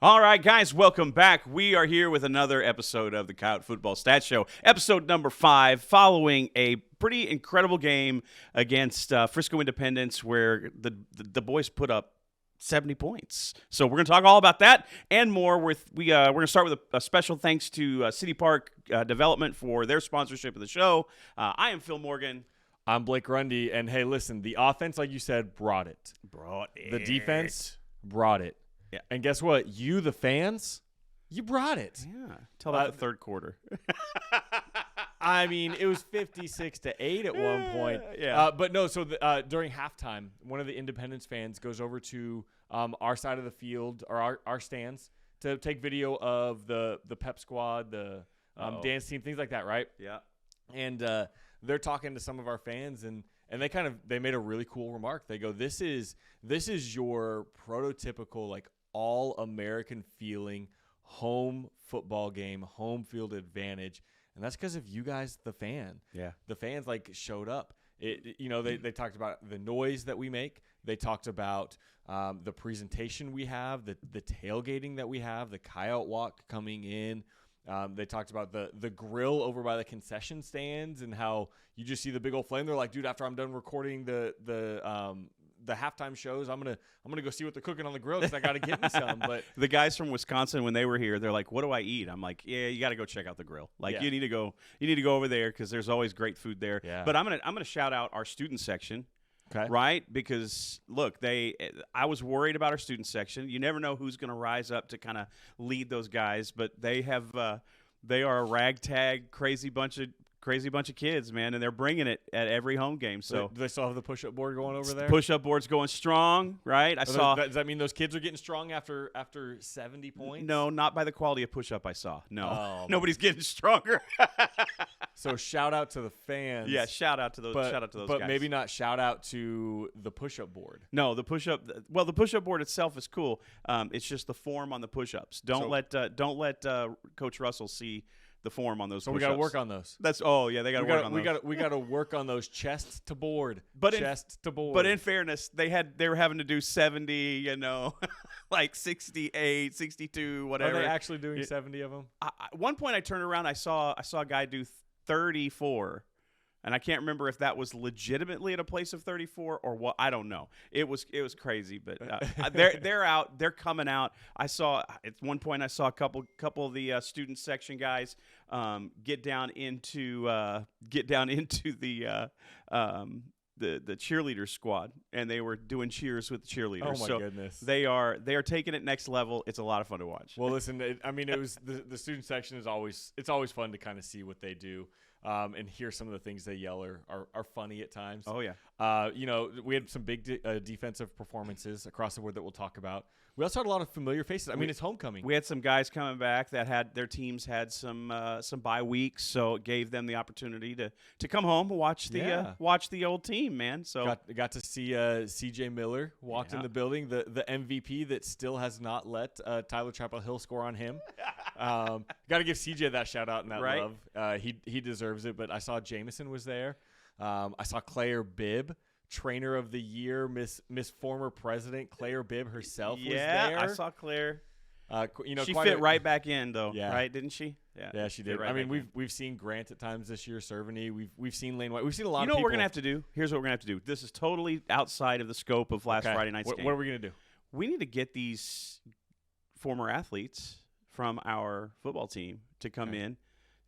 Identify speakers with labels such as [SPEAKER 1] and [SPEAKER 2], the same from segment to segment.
[SPEAKER 1] All right, guys, welcome back. We are here with another episode of the Coyote Football Stat Show, episode number 5, following a pretty incredible game against Frisco Independence, where the boys put up 70 points. So we're going to talk all about that and more. We're going to start with a special thanks to City Park Development for their sponsorship of the show. I am Phil Morgan.
[SPEAKER 2] I'm Blake Grundy, and hey, listen, the offense, like you said, brought it. The defense brought it.
[SPEAKER 1] Yeah.
[SPEAKER 2] And guess what? You, the fans, you brought it.
[SPEAKER 1] Yeah. Till about the third quarter.
[SPEAKER 2] I mean, it was 56-8 at one point.
[SPEAKER 1] Yeah.
[SPEAKER 2] But no, so during halftime, one of the Independence fans goes over to our side of the field, or our stands, to take video of the pep squad, the dance team, things like that, right?
[SPEAKER 1] Yeah.
[SPEAKER 2] And they're talking to some of our fans, and they made a really cool remark. They go, this is your prototypical, like, all-American feeling home football game, home field advantage. And that's because of you guys, the fan.
[SPEAKER 1] Yeah.
[SPEAKER 2] The fans, like, showed up. They talked about the noise that we make. They talked about the presentation we have, the tailgating that we have, the Coyote Walk coming in. They talked about the grill over by the concession stands and how you just see the big old flame. They're like, dude, after I'm done recording the halftime shows, I'm gonna go see what they're cooking on the grill because I got to get me some. But
[SPEAKER 1] the guys from Wisconsin, when they were here, they're like, "What do I eat?" I'm like, "Yeah, you got to go check out the grill. Like, you need to go over there because there's always great food there."
[SPEAKER 2] Yeah.
[SPEAKER 1] But I'm gonna shout out our student section.
[SPEAKER 2] okay,
[SPEAKER 1] Right? Because, look, I was worried about our student section. You never know who's going to rise up to kind of lead those guys, but they are a ragtag, crazy bunch of kids, man, and they're bringing it at every home game. So
[SPEAKER 2] do they still have the push-up board going over there?
[SPEAKER 1] Push-up board's going strong, right?
[SPEAKER 2] Does that mean those kids are getting strong after 70 points?
[SPEAKER 1] No, not by the quality of push-up I saw. No,
[SPEAKER 2] Oh,
[SPEAKER 1] nobody's getting stronger.
[SPEAKER 2] So shout out to the fans.
[SPEAKER 1] Yeah, shout out to those guys.
[SPEAKER 2] But maybe not shout out to the push-up board.
[SPEAKER 1] No, the push-up. Well, the push-up board itself is cool. It's just the form on the push-ups. Don't let Coach Russell see the form on those.
[SPEAKER 2] So
[SPEAKER 1] push-ups.
[SPEAKER 2] we got to work on those.
[SPEAKER 1] They got to work on those.
[SPEAKER 2] We got to work on those chest to board.
[SPEAKER 1] But in fairness, they were having to do 70. Like 68, 62, whatever.
[SPEAKER 2] Are they actually doing 70 of them?
[SPEAKER 1] At one point, I turned around. I saw a guy do 34. And I can't remember if that was legitimately at a place of 34 or what. I don't know. It was crazy, but they're out. They're coming out. I saw at one point a couple of the student section guys get down into the cheerleader squad, and they were doing cheers with the cheerleaders.
[SPEAKER 2] Oh my goodness!
[SPEAKER 1] They are taking it next level. It's a lot of fun to watch.
[SPEAKER 2] Well, listen, it was the student section is always fun to kind of see what they do. And hear some of the things they yell are funny at times.
[SPEAKER 1] Oh, yeah.
[SPEAKER 2] We had some big defensive performances across the board that we'll talk about. We also had a lot of familiar faces. I mean, it's homecoming.
[SPEAKER 1] We had some guys coming back that had their teams had some bye weeks, so it gave them the opportunity to come home and watch the old team, man. So
[SPEAKER 2] got to see C.J. Miller walked in the building, the MVP that still has not let Tyler Chapel Hill score on him. Got to give C.J. that shout out and that love. He deserves it. But I saw Jameson was there. I saw Claire Bibb, trainer of the year, Miss former president Claire Bibb herself was there.
[SPEAKER 1] Yeah, I saw Claire.
[SPEAKER 2] She
[SPEAKER 1] fit right back in though,
[SPEAKER 2] yeah.
[SPEAKER 1] Right? Didn't she?
[SPEAKER 2] Yeah, she did.
[SPEAKER 1] Right,
[SPEAKER 2] I mean, we've seen Grant at times this year, Cerveny. We've seen Lane White. We've seen a lot of people.
[SPEAKER 1] You know what we're gonna have to do? Here's what we're gonna have to do. This is totally outside of the scope of last Friday night's game.
[SPEAKER 2] What are we gonna do?
[SPEAKER 1] We need to get these former athletes from our football team to come in,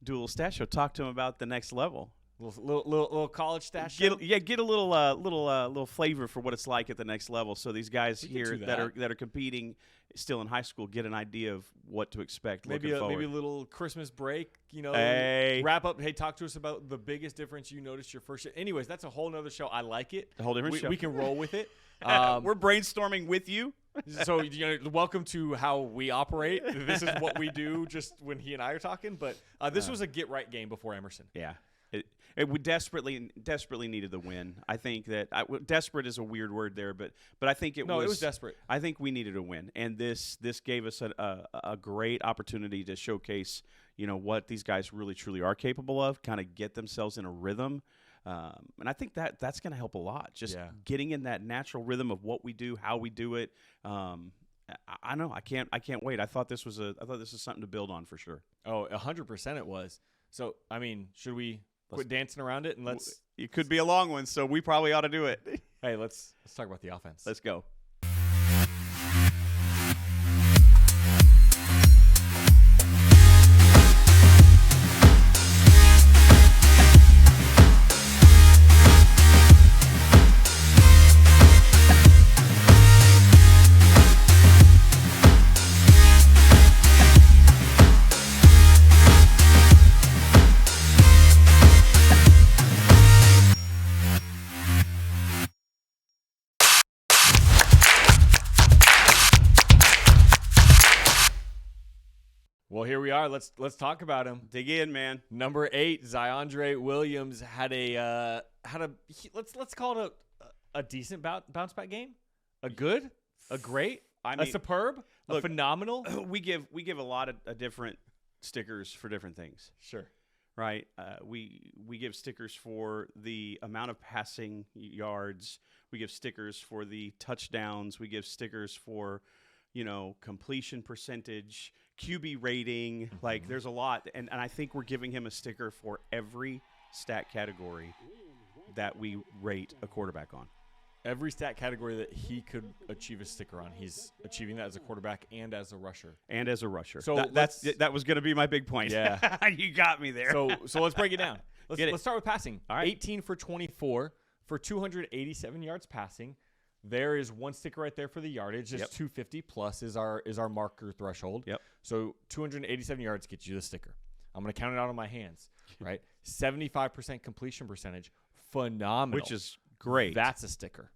[SPEAKER 1] do a little stat show, talk to them about the next level.
[SPEAKER 2] Little college stash show?
[SPEAKER 1] Get a little flavor for what it's like at the next level. So these guys here that are competing still in high school get an idea of what to expect.
[SPEAKER 2] Maybe
[SPEAKER 1] looking forward.
[SPEAKER 2] Maybe a little Christmas break.
[SPEAKER 1] Hey.
[SPEAKER 2] Wrap up. Hey, talk to us about the biggest difference you noticed your first year. Anyways, that's a whole nother show. I like it.
[SPEAKER 1] A whole different show.
[SPEAKER 2] We can roll with it.
[SPEAKER 1] We're brainstorming with you.
[SPEAKER 2] So welcome to how we operate. This is what we do just when he and I are talking. But this was a get right game before Emerson.
[SPEAKER 1] Yeah. We desperately needed the win. I think that desperate is a weird word there, but I think it was
[SPEAKER 2] desperate.
[SPEAKER 1] I think we needed a win, and this gave us a great opportunity to showcase what these guys really truly are capable of, kind of get themselves in a rhythm. And I think that's going to help a lot. Just getting in that natural rhythm of what we do, how we do it. I know. I can't wait. I thought this was something to build on for sure.
[SPEAKER 2] Oh, 100% it was. So, I mean, should we quit dancing around it and let's?
[SPEAKER 1] It could be a long one, so we probably ought to do it.
[SPEAKER 2] Hey, let's talk about the offense.
[SPEAKER 1] Let's go.
[SPEAKER 2] Well, here we are. Let's talk about him.
[SPEAKER 1] Dig in, man.
[SPEAKER 2] Number 8, Ziondre Williams had a let's call it a decent bounce back game, a good, a great, a superb, a phenomenal.
[SPEAKER 1] We give a lot of different stickers for different things.
[SPEAKER 2] Sure.
[SPEAKER 1] Right. We give stickers for the amount of passing yards. We give stickers for the touchdowns. We give stickers for, completion percentage, QB rating. Like, there's a lot. And I think we're giving him a sticker for every stat category that we rate a quarterback on.
[SPEAKER 2] Every stat category that he could achieve a sticker on, he's achieving that as a quarterback and as a rusher.
[SPEAKER 1] So that was going to be my big point.
[SPEAKER 2] Yeah.
[SPEAKER 1] You got me there.
[SPEAKER 2] So let's break it down. Let's start with passing.
[SPEAKER 1] All right.
[SPEAKER 2] 18 for 24 for 287 yards passing. There is one sticker right there for the yardage. Just 250 plus is our marker threshold.
[SPEAKER 1] Yep.
[SPEAKER 2] So 287 yards gets you the sticker. I'm going to count it out on my hands, right? 75% completion percentage. Phenomenal.
[SPEAKER 1] Which is great.
[SPEAKER 2] That's a sticker.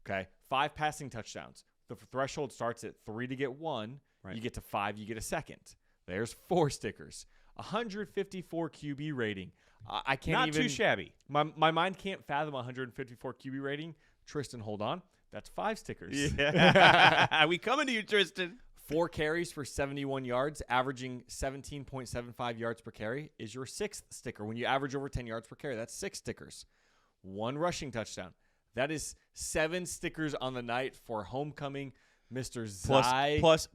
[SPEAKER 2] Okay. 5 passing touchdowns. The threshold starts at 3 to get 1. Right. You get to 5, you get a second. There's 4 stickers. 154 QB rating. I can't
[SPEAKER 1] Not
[SPEAKER 2] even.
[SPEAKER 1] too shabby.
[SPEAKER 2] My mind can't fathom 154 QB rating. Tristan, hold on. That's 5 stickers.
[SPEAKER 1] Yeah. We coming to you, Tristan.
[SPEAKER 2] 4 carries for 71 yards, averaging 17.75 yards per carry is your 6th sticker. When you average over 10 yards per carry, that's 6 stickers. 1 rushing touchdown. That is 7 stickers on the night for homecoming, Mr. Zai.
[SPEAKER 1] Plus,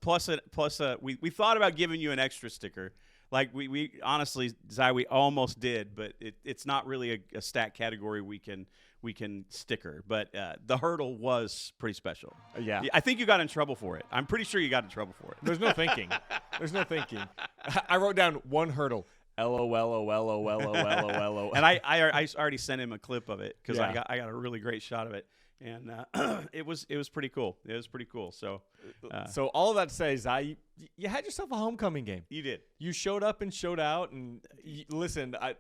[SPEAKER 1] we thought about giving you an extra sticker. Like we honestly, Zai, we almost did, but it's not really a stat category we can sticker. But the hurdle was pretty special.
[SPEAKER 2] Yeah.
[SPEAKER 1] I think you got in trouble for it. I'm pretty sure you got in trouble for it.
[SPEAKER 2] There's no thinking. I wrote down 1 hurdle. LOL.
[SPEAKER 1] And I already sent him a clip of it because I got a really great shot of it, and it was pretty cool. It was pretty cool. So
[SPEAKER 2] all of that to say is you had yourself a homecoming game.
[SPEAKER 1] You did.
[SPEAKER 2] You showed up and showed out, and listen. I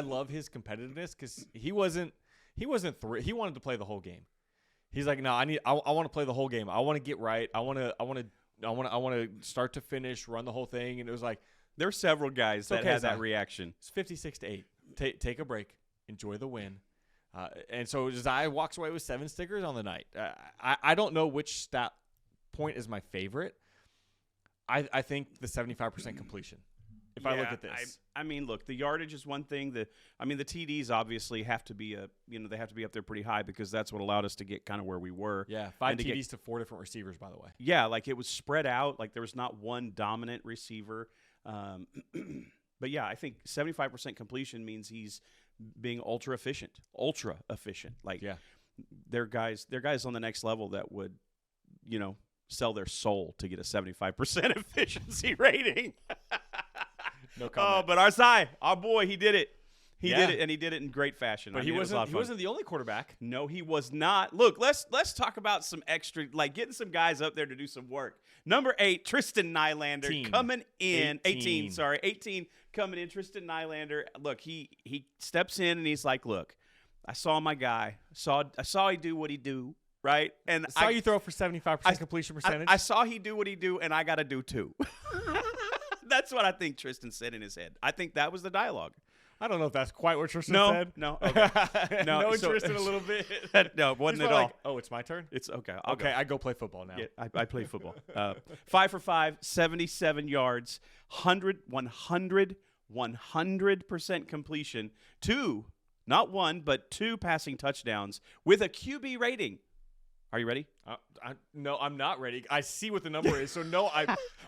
[SPEAKER 2] love his competitiveness because he wasn't he wanted to play the whole game. He's like, no, I want to play the whole game. I want to get right. I want to start to finish, run the whole thing, and it was like.
[SPEAKER 1] There were several guys that had that reaction.
[SPEAKER 2] It's 56-8. Take a break. Enjoy the win. And so Zai walks away with 7 stickers on the night. I don't know which stat point is my favorite. I think the 75% completion. If I look at this,
[SPEAKER 1] I mean, look, the yardage is one thing. The TDs obviously have to be they have to be up there pretty high because that's what allowed us to get kind of where we were.
[SPEAKER 2] Yeah, 5 TDs to 4 different receivers, by the way.
[SPEAKER 1] Yeah, like it was spread out. Like there was not one dominant receiver. But yeah, I think 75% completion means he's being ultra efficient. Like they're guys on the next level that would, sell their soul to get a 75% efficiency rating.
[SPEAKER 2] No comment.
[SPEAKER 1] Oh, but our boy, he did it. He did it, and he did it in great fashion.
[SPEAKER 2] But he wasn't the only quarterback.
[SPEAKER 1] No, he was not. Look, let's talk about some extra, like getting some guys up there to do some work. Number 8, Tristan Nylander coming in. 18 coming in. Tristan Nylander. Look, he steps in and he's like, look, I saw my guy. I saw he do what he do, right? And
[SPEAKER 2] I saw you throw for 75% completion percentage.
[SPEAKER 1] I saw he do what he do, and I got to do too. That's what I think Tristan said in his head. I think that was the dialogue.
[SPEAKER 2] I don't know if that's quite what Tristan said.
[SPEAKER 1] No. Okay.
[SPEAKER 2] No, Tristan a little bit.
[SPEAKER 1] No, it wasn't at all.
[SPEAKER 2] Like, oh, it's my turn?
[SPEAKER 1] It's okay.
[SPEAKER 2] Okay, I go play football now.
[SPEAKER 1] Yeah, I play football. 5 for 5, 77 yards, 100% completion, 2, not 1, but 2 passing touchdowns with a QB rating Are you ready?
[SPEAKER 2] No, I'm not ready. I see what the number is. So, no,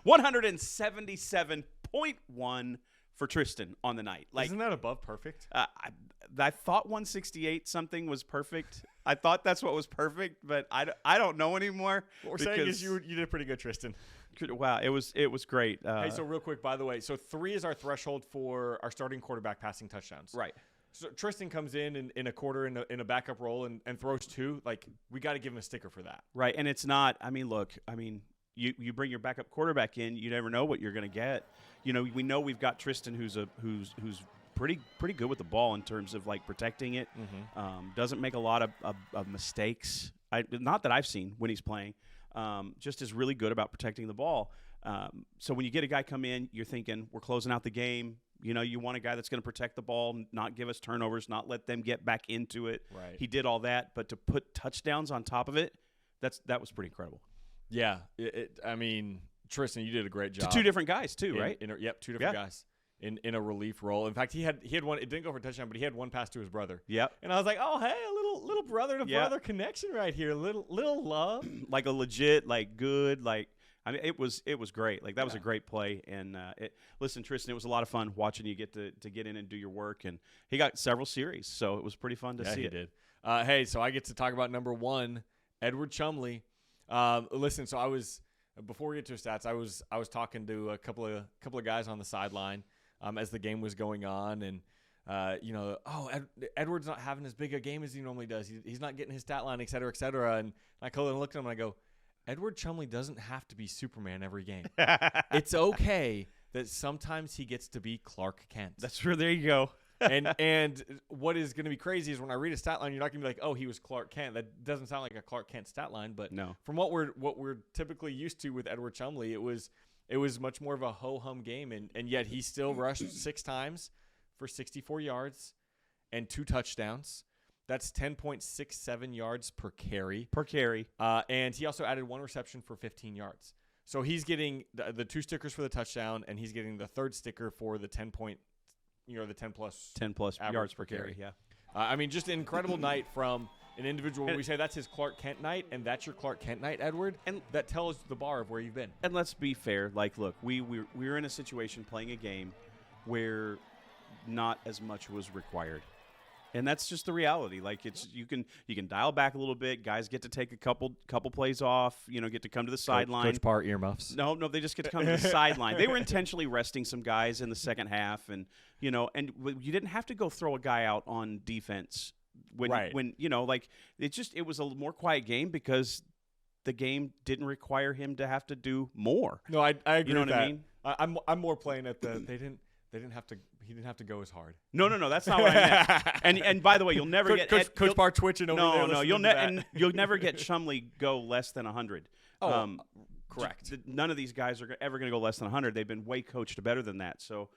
[SPEAKER 1] 177.1 for Tristan on the night.
[SPEAKER 2] Isn't that above perfect?
[SPEAKER 1] I thought 168 something was perfect. I thought that's what was perfect, but I don't know anymore.
[SPEAKER 2] What we're saying is you did pretty good, Tristan.
[SPEAKER 1] Wow, it was great.
[SPEAKER 2] Hey, so real quick, by the way, so 3 is our threshold for our starting quarterback passing touchdowns.
[SPEAKER 1] Right.
[SPEAKER 2] So Tristan comes in a quarter in a backup role and throws 2. Like, we got to give him a sticker for that.
[SPEAKER 1] Right, and it's not. I mean, look. I mean, you bring your backup quarterback in, you never know what you're going to get. We know we've got Tristan, who's pretty good with the ball in terms of like protecting it.
[SPEAKER 2] Mm-hmm.
[SPEAKER 1] Doesn't make a lot of mistakes. Not that I've seen when he's playing. Just is really good about protecting the ball. So when you get a guy come in, you're thinking we're closing out the game. You want a guy that's going to protect the ball, not give us turnovers, not let them get back into it.
[SPEAKER 2] Right.
[SPEAKER 1] He did all that, but to put touchdowns on top of it, that was pretty incredible.
[SPEAKER 2] Yeah. I mean, Tristan, you did a great job.
[SPEAKER 1] To 2 different guys too, right?
[SPEAKER 2] 2 different guys in a relief role. In fact, he had one. It didn't go for a touchdown, but he had one pass to his brother.
[SPEAKER 1] Yep.
[SPEAKER 2] And I was like, oh, hey, a little brother to brother connection right here. Little love.
[SPEAKER 1] Like a legit, like good, like. I mean, it was great. Like that was a great play. And listen, Tristan, it was a lot of fun watching you get to get in and do your work. And he got several series, so it was pretty fun to see.
[SPEAKER 2] He
[SPEAKER 1] it.
[SPEAKER 2] did. Hey, so I get to talk about number 1, Edward Chumley. Listen, so before we get to his stats, I was talking to a couple of guys on the sideline as the game was going on, and Edward's not having as big a game as he normally does. He's not getting his stat line, et cetera, et cetera. And I looked at him and I go, Edward Chumley doesn't have to be Superman every game. It's okay that sometimes he gets to be Clark Kent.
[SPEAKER 1] That's true. There you go.
[SPEAKER 2] and what is going to be crazy is when I read a stat line, you're not going to be like, oh, he was Clark Kent. That doesn't sound like a Clark Kent stat line. But
[SPEAKER 1] no.
[SPEAKER 2] From what we're typically used to with Edward Chumley, it was much more of a ho-hum game. And yet he still rushed 6 times for 64 yards and 2 touchdowns. That's 10.67 yards per carry. And he also added 1 reception for 15 yards. So he's getting the 2 stickers for the touchdown, and he's getting the 3rd sticker for the 10 plus
[SPEAKER 1] yards per carry. Yeah.
[SPEAKER 2] I mean, just an incredible night from an individual. We say that's his Clark Kent night, and that's your Clark Kent night, Edward. And that tells the bar of where you've been.
[SPEAKER 1] And let's be fair. Like, look, we were in a situation playing a game where not as much was required. And that's just the reality. Like you can dial back a little bit. Guys get to take a couple plays off. Get to come to the sideline.
[SPEAKER 2] Coach Parr earmuffs.
[SPEAKER 1] No, they just get to come to the sideline. They were intentionally resting some guys in the second half, and and you didn't have to go throw a guy out on defense when it was a more quiet game because the game didn't require him to have to do more.
[SPEAKER 2] No, I agree.
[SPEAKER 1] You know
[SPEAKER 2] with
[SPEAKER 1] what
[SPEAKER 2] that.
[SPEAKER 1] I mean?
[SPEAKER 2] I'm more playing at the they didn't have to. He didn't have to go as hard.
[SPEAKER 1] No, that's not what I meant. And by the way, you'll never get
[SPEAKER 2] Coach Parr twitching over there.
[SPEAKER 1] No, you'll never get Chumley go less than 100.
[SPEAKER 2] Correct.
[SPEAKER 1] None of these guys are ever going to go less than 100. They've been way coached better than that. So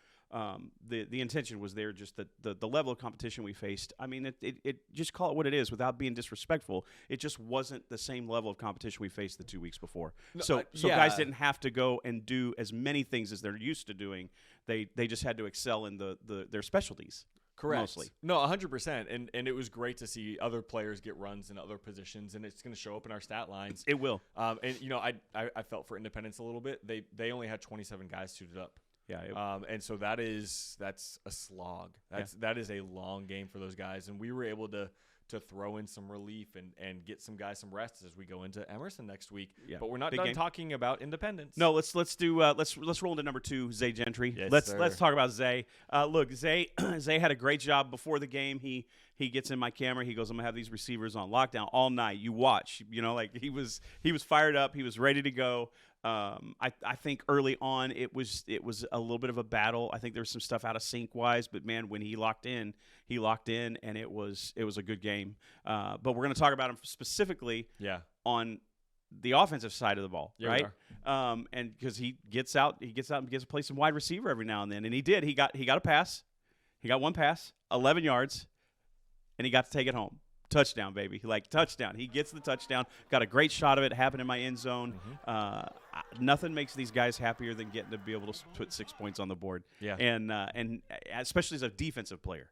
[SPEAKER 1] the intention was there. Just the level of competition we faced. I mean, it just call it what it is without being disrespectful. It just wasn't the same level of competition we faced the 2 weeks before. So guys didn't have to go and do as many things as they're used to doing. They just had to excel in their specialties.
[SPEAKER 2] Correct.
[SPEAKER 1] Mostly.
[SPEAKER 2] No, 100%. And it was great to see other players get runs in other positions, and it's going to show up in our stat lines.
[SPEAKER 1] It will.
[SPEAKER 2] And I felt for Independence a little bit. They only had 27 guys suited up.
[SPEAKER 1] Yeah.
[SPEAKER 2] And so that's a slog. That is a long game for those guys, and we were able to throw in some relief and get some guys some rest as we go into Emerson next week. Yeah. But we're not done talking about Independence.
[SPEAKER 1] No, let's roll into number 2, Zay Gentry.
[SPEAKER 2] Yes,
[SPEAKER 1] let's talk about Zay. Look, Zay had a great job before the game. He gets in my camera. He goes, I'm gonna have these receivers on lockdown all night. You watch. Like he was fired up. He was ready to go. I think early on it was a little bit of a battle. I think there was some stuff out of sync wise, but man, when he locked in, and it was a good game. But we're going to talk about him specifically on the offensive side of the ball, right? And because he gets out and gets to play some wide receiver every now and then, and he did. He got a pass. He got 1 pass, 11 yards, and he got to take it home. Touchdown, baby. Touchdown. He gets the touchdown. Got a great shot of it. Happened in my end zone. Nothing makes these guys happier than getting to be able to put 6 points on the board.
[SPEAKER 2] Yeah.
[SPEAKER 1] And especially as a defensive player.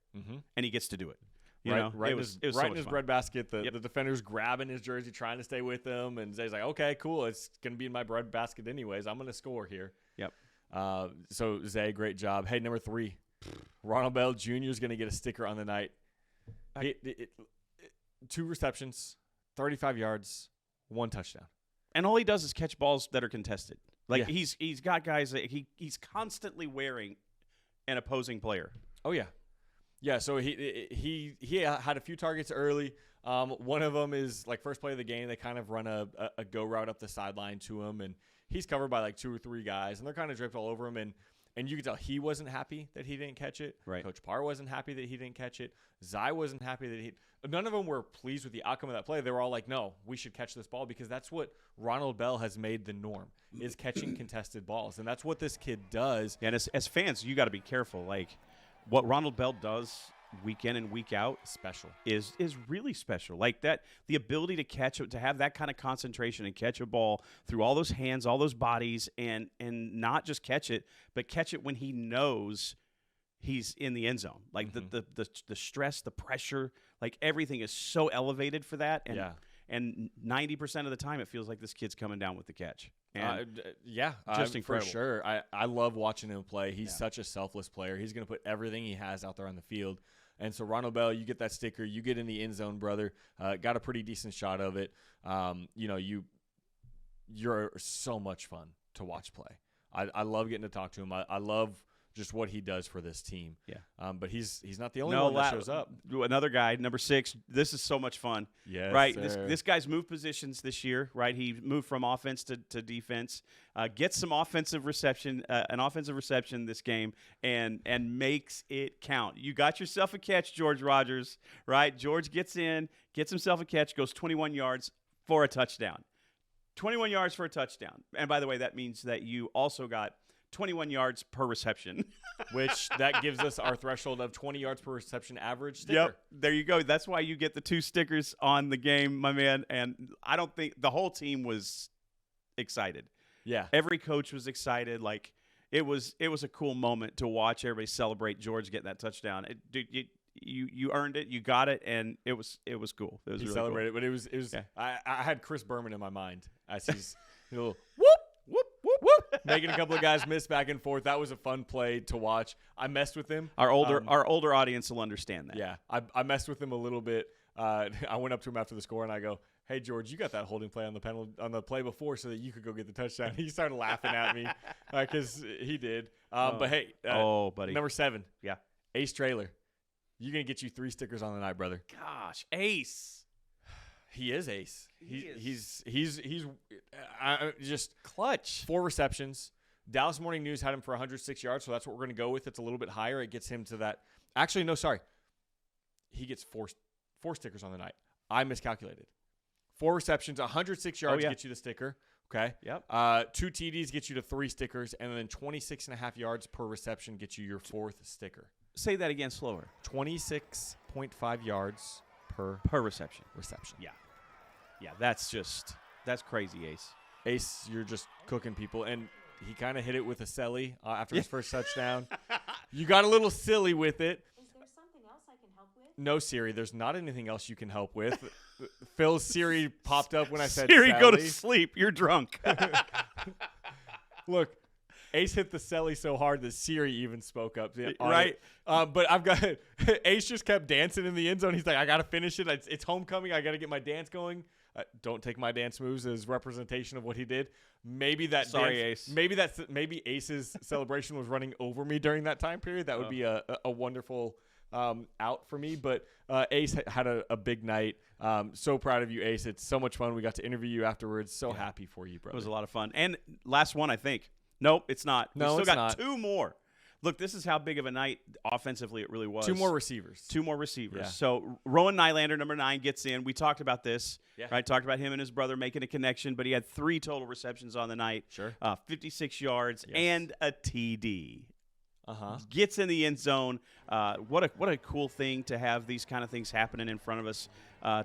[SPEAKER 1] And he gets to do it.
[SPEAKER 2] Right
[SPEAKER 1] it was
[SPEAKER 2] in
[SPEAKER 1] so much
[SPEAKER 2] his
[SPEAKER 1] fun.
[SPEAKER 2] breadbasket. The
[SPEAKER 1] Yep.
[SPEAKER 2] defender's grabbing his jersey, trying to stay with him, and Zay's like, "Okay, cool. It's gonna be in my breadbasket anyways. I'm gonna score here."
[SPEAKER 1] Yep.
[SPEAKER 2] So Zay, great job. Hey, number 3, Ronald Bell Jr. is gonna get a sticker on the night. 2 receptions, 35 yards, 1 touchdown.
[SPEAKER 1] And all he does is catch balls that are contested. Like
[SPEAKER 2] Yeah.
[SPEAKER 1] he's got guys that he's constantly wearing an opposing player.
[SPEAKER 2] Oh yeah, yeah. So he had a few targets early. One of them is like first play of the game. They kind of run a go route up the sideline to him, and he's covered by like 2 or 3 guys, and they're kind of draped all over him. And you can tell he wasn't happy that he didn't catch it.
[SPEAKER 1] Right.
[SPEAKER 2] Coach Parr wasn't happy that he didn't catch it. Zai wasn't happy that he. None of them were pleased with the outcome of that play. They were all like, "No, we should catch this ball," because that's what Ronald Bell has made the norm, is catching contested balls, and that's what this kid does.
[SPEAKER 1] And as fans, you got to be careful. Like what Ronald Bell does week in and week out
[SPEAKER 2] Special.
[SPEAKER 1] is really special. Like that, the ability to catch it, to have that kind of concentration and catch a ball through all those hands, all those bodies, and not just catch it, but catch it when he knows he's in the end zone. Like the stress, the pressure, like everything is so elevated for that. And
[SPEAKER 2] Yeah.
[SPEAKER 1] and 90% of the time, it feels like this kid's coming down with the catch. And
[SPEAKER 2] Just
[SPEAKER 1] incredible.
[SPEAKER 2] for sure. I love watching him play. He's
[SPEAKER 1] Yeah.
[SPEAKER 2] such a selfless player. He's going to put everything he has out there on the field. And so Ronald Bell, you get that sticker, you get in the end zone, brother. Got a pretty decent shot of it. You're so much fun to watch play. I love getting to talk to him. I love just what he does for this team.
[SPEAKER 1] Yeah.
[SPEAKER 2] But he's not the only one that shows up.
[SPEAKER 1] Another guy, number 6. This is so much fun.
[SPEAKER 2] Yes,
[SPEAKER 1] right.
[SPEAKER 2] sir.
[SPEAKER 1] This guy's moved positions this year. Right. He moved from offense to defense. Gets some offensive reception, an offensive reception this game, and makes it count. You got yourself a catch, George Rogers. Right. George gets in, gets himself a catch, goes 21 yards for a touchdown. 21 yards for a touchdown. And by the way, that means that you also got 21 yards per reception.
[SPEAKER 2] Which that gives us our threshold of 20 yards per reception average sticker.
[SPEAKER 1] Yep, there you go. That's why you get the 2 stickers on the game, my man. And I don't think the whole team was excited.
[SPEAKER 2] Yeah.
[SPEAKER 1] Every coach was excited. Like it was a cool moment to watch everybody celebrate George getting that touchdown. You earned it, you got it, and it was cool. It was
[SPEAKER 2] He
[SPEAKER 1] really
[SPEAKER 2] celebrated,
[SPEAKER 1] cool.
[SPEAKER 2] but it was.
[SPEAKER 1] Yeah.
[SPEAKER 2] I had Chris Berman in my mind as he's little
[SPEAKER 1] Whoop whoop whoop whoop.
[SPEAKER 2] making a couple of guys miss back and forth. That was a fun play to watch. I messed with him.
[SPEAKER 1] Our older audience will understand that.
[SPEAKER 2] Yeah, I messed with him a little bit. I went up to him after the score and I go, "Hey George, you got that holding play on the play before, so that you could go get the touchdown." He started laughing at me because he did. But hey,
[SPEAKER 1] buddy,
[SPEAKER 2] number 7,
[SPEAKER 1] yeah,
[SPEAKER 2] Ace Trailer, you're gonna get you 3 stickers on the night, brother.
[SPEAKER 1] gosh, Ace.
[SPEAKER 2] He is Ace.
[SPEAKER 1] He's
[SPEAKER 2] Just
[SPEAKER 1] clutch.
[SPEAKER 2] 4 receptions. Dallas Morning News had him for 106 yards, so that's what we're going to go with. It's a little bit higher. It gets him to that. Actually, no, sorry. He gets four stickers on the night. I miscalculated. 4 receptions, 106 yards gets you the sticker. Okay.
[SPEAKER 1] Yep.
[SPEAKER 2] 2 TDs get you to 3 stickers, and then 26.5 yards per reception gets you your 4th sticker.
[SPEAKER 1] Say that again slower.
[SPEAKER 2] 26.5 yards per
[SPEAKER 1] reception.
[SPEAKER 2] reception.
[SPEAKER 1] Yeah, that's crazy, Ace.
[SPEAKER 2] Ace, you're just cooking people. And he kind of hit it with a celly after his first touchdown. You got a little silly with it.
[SPEAKER 3] Is there something else I can help with?
[SPEAKER 2] No, Siri, there's not anything else you can help with. Phil's Siri popped up when I said
[SPEAKER 1] Siri, go to
[SPEAKER 2] Sally.
[SPEAKER 1] sleep. You're drunk.
[SPEAKER 2] Look, Ace hit the celly so hard that Siri even spoke up. On
[SPEAKER 1] Right.
[SPEAKER 2] it. But I've got Ace just kept dancing in the end zone. He's like, I got to finish it. It's homecoming. I got to get my dance going. Don't take my dance moves as representation of what he did. Maybe that
[SPEAKER 1] Sorry,
[SPEAKER 2] dance,
[SPEAKER 1] Ace.
[SPEAKER 2] Maybe Ace's celebration was running over me during that time period. That would be a wonderful out for me. But Ace had a big night. So proud of you, Ace. It's so much fun. We got to interview you afterwards. So happy for you,
[SPEAKER 1] It
[SPEAKER 2] brother.
[SPEAKER 1] was a lot of fun. And last one, I think. Nope, it's not.
[SPEAKER 2] No,
[SPEAKER 1] we still
[SPEAKER 2] it's
[SPEAKER 1] got
[SPEAKER 2] not.
[SPEAKER 1] 2 more. Look, this is how big of a night offensively it really was.
[SPEAKER 2] 2 more receivers.
[SPEAKER 1] 2 more receivers.
[SPEAKER 2] Yeah.
[SPEAKER 1] So Rowan Nylander, number 9, gets in. We talked about this.
[SPEAKER 2] Yeah.
[SPEAKER 1] Right? Talked about him and his brother making a connection, but he had 3 total receptions on the night.
[SPEAKER 2] Sure.
[SPEAKER 1] 56 yards
[SPEAKER 2] Yes.
[SPEAKER 1] and a TD.
[SPEAKER 2] Uh-huh.
[SPEAKER 1] Gets in the end zone. What a cool thing to have these kind of things happening in front of us.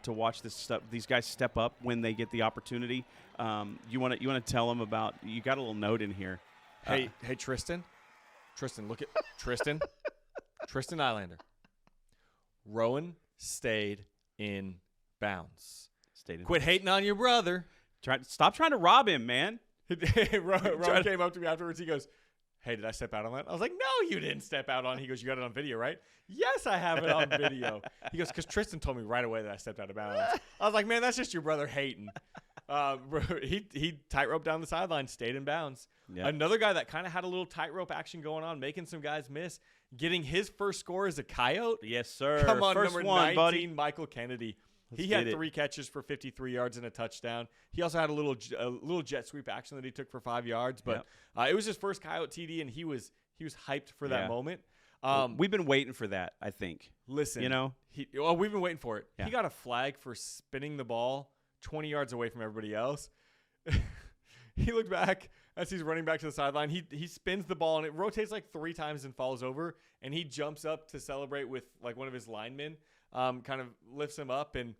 [SPEAKER 1] To watch this stuff, these guys step up when they get the opportunity. You want to tell them about? You got a little note in here.
[SPEAKER 2] Hey, Tristan. Tristan, look at Tristan. Tristan Nylander. Rowan stayed in bounds.
[SPEAKER 1] Stayed in
[SPEAKER 2] Quit hating on your brother.
[SPEAKER 1] Stop trying to rob him, man.
[SPEAKER 2] Ron came up to me afterwards. He goes, hey, did I step out on that? I was like, no, you didn't step out on it. He goes, you got it on video, right? Yes, I have it on video. He goes, because Tristan told me right away that I stepped out of bounds. I was like, man, that's just your brother hating. He tightrope down the sideline, stayed in bounds. Yep. Another guy that kind of had a little tightrope action going on, making some guys miss, getting his first score as a Coyote.
[SPEAKER 1] Yes, sir.
[SPEAKER 2] Come on,
[SPEAKER 1] first
[SPEAKER 2] number
[SPEAKER 1] one,
[SPEAKER 2] 19,
[SPEAKER 1] buddy.
[SPEAKER 2] Michael Kennedy.
[SPEAKER 1] Let's
[SPEAKER 2] he had 3 catches for 53 yards and a touchdown. He also had a little jet sweep action that he took for 5 yards, but it was his first Coyote TD, and he was hyped for that moment.
[SPEAKER 1] We've been waiting for that, I think.
[SPEAKER 2] Listen, we've been waiting for it. Yeah. He got a flag for spinning the ball 20 yards away from everybody else. He looked back as he's running back to the sideline. He spins the ball, and it rotates like 3 times and falls over, and he jumps up to celebrate with like one of his linemen, kind of lifts him up, and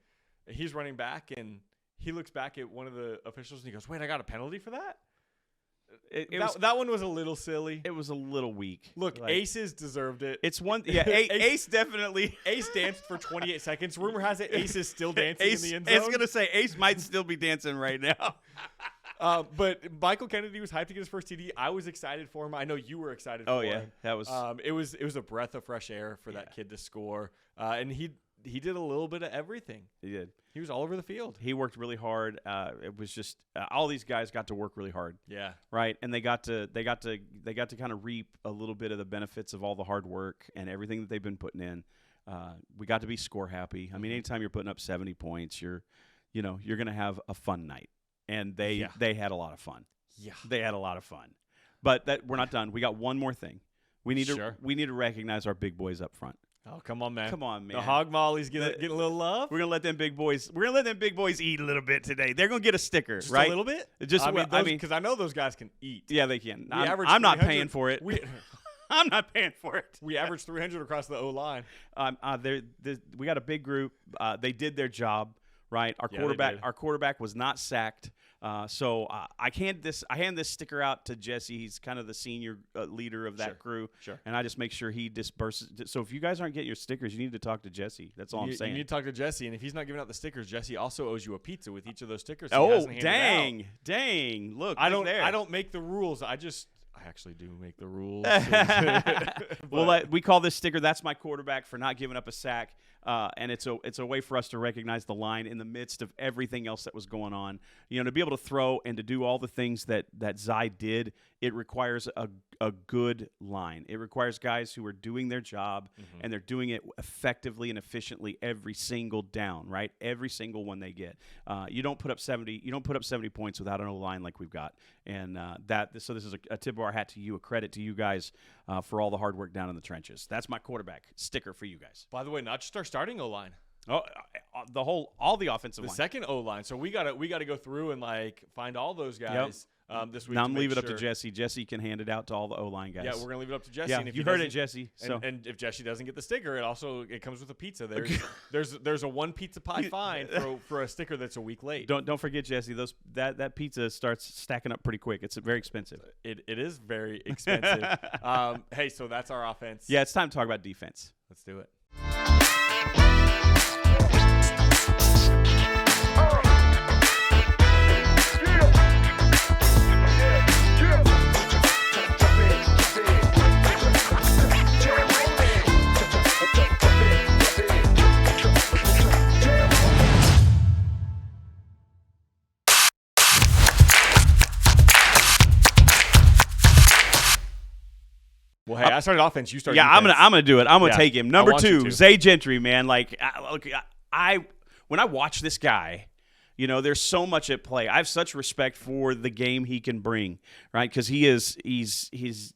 [SPEAKER 2] he's running back, and he looks back at one of the officials, and he goes, wait, I got a penalty for that? That one was a little silly.
[SPEAKER 1] It was a little weak.
[SPEAKER 2] Look, Aces deserved it.
[SPEAKER 1] It's one. Yeah, Ace definitely.
[SPEAKER 2] Ace danced for 28 seconds. Rumor has it Ace is still dancing in the end zone.
[SPEAKER 1] I was going to say Ace might still be dancing right now.
[SPEAKER 2] But Michael Kennedy was hyped to get his first TD. I was excited for him. I know you were excited for him.
[SPEAKER 1] That was.
[SPEAKER 2] It was a breath of fresh air for that kid to score. And he did a little bit of everything.
[SPEAKER 1] He did.
[SPEAKER 2] He was all over the field.
[SPEAKER 1] He worked really hard. It was just all these guys got to work really hard.
[SPEAKER 2] Yeah.
[SPEAKER 1] Right, and they got to kind of reap a little bit of the benefits of all the hard work and everything that they've been putting in. We got to be score happy. I mean, anytime you're putting up 70 points, you're going to have a fun night, and they had a lot of fun.
[SPEAKER 2] Yeah,
[SPEAKER 1] they had a lot of fun. But we're not done. We got one more thing. We need to recognize our big boys up front.
[SPEAKER 2] Oh, come on, man.
[SPEAKER 1] Come on, man.
[SPEAKER 2] The Hog Molly's getting a little love.
[SPEAKER 1] We're going to let them big boys eat a little bit today. They're going to get a sticker,
[SPEAKER 2] just
[SPEAKER 1] right?
[SPEAKER 2] a little bit?
[SPEAKER 1] Because
[SPEAKER 2] I know those guys can eat.
[SPEAKER 1] Yeah, they can. I'm not paying for it. I'm not paying for it.
[SPEAKER 2] We averaged 300 across the O-line.
[SPEAKER 1] We got a big group. They did their job, right? Our quarterback was not sacked. So I hand this sticker out to Jesse. He's kind of the senior leader of that crew.
[SPEAKER 2] Sure. And
[SPEAKER 1] I just make sure he disperses. So if you guys aren't getting your stickers, you need to talk to Jesse. That's all I'm saying.
[SPEAKER 2] You need to talk to Jesse. And if he's not giving out the stickers, Jesse also owes you a pizza with each of those stickers.
[SPEAKER 1] Dang. Look,
[SPEAKER 2] I don't make the rules. I actually do make the rules.
[SPEAKER 1] Well, we call this sticker "That's my quarterback" for not giving up a sack, and it's a way for us to recognize the line in the midst of everything else that was going on. To be able to throw and to do all the things that Zai did, it requires a good line. It requires guys who are doing their job and they're doing it effectively and efficiently every single down, right? Every single one they get. You don't put up 70 points without an O-line like we've got. And so this is a tip of our hat to you, a credit to you guys for all the hard work down in the trenches. That's my quarterback sticker for you guys.
[SPEAKER 2] By the way, not just our starting O-line.
[SPEAKER 1] Oh, all the offensive line.
[SPEAKER 2] The second O-line. So we gotta go through and find all those guys this week.
[SPEAKER 1] Now I'm leaving it up to Jesse. Jesse can hand it out to all the O-line guys.
[SPEAKER 2] Yeah, we're gonna leave it up to Jesse.
[SPEAKER 1] Yeah,
[SPEAKER 2] and if
[SPEAKER 1] you heard it, Jesse.
[SPEAKER 2] And if Jesse doesn't get the sticker, it comes with a pizza. There's a 1 pizza pie fine for a sticker that's a week late.
[SPEAKER 1] Don't forget, Jesse. That pizza starts stacking up pretty quick. It's very expensive.
[SPEAKER 2] It is very expensive. Hey, so that's our offense.
[SPEAKER 1] Yeah, it's time to talk about defense.
[SPEAKER 2] Let's do it. Well, hey, I started offense. You started.
[SPEAKER 1] Yeah,
[SPEAKER 2] defense.
[SPEAKER 1] I'm gonna do it. I'm gonna take him. Number 2, Zay Gentry, man. Like, when I watch this guy, there's so much at play. I have such respect for the game he can bring, right? Because he's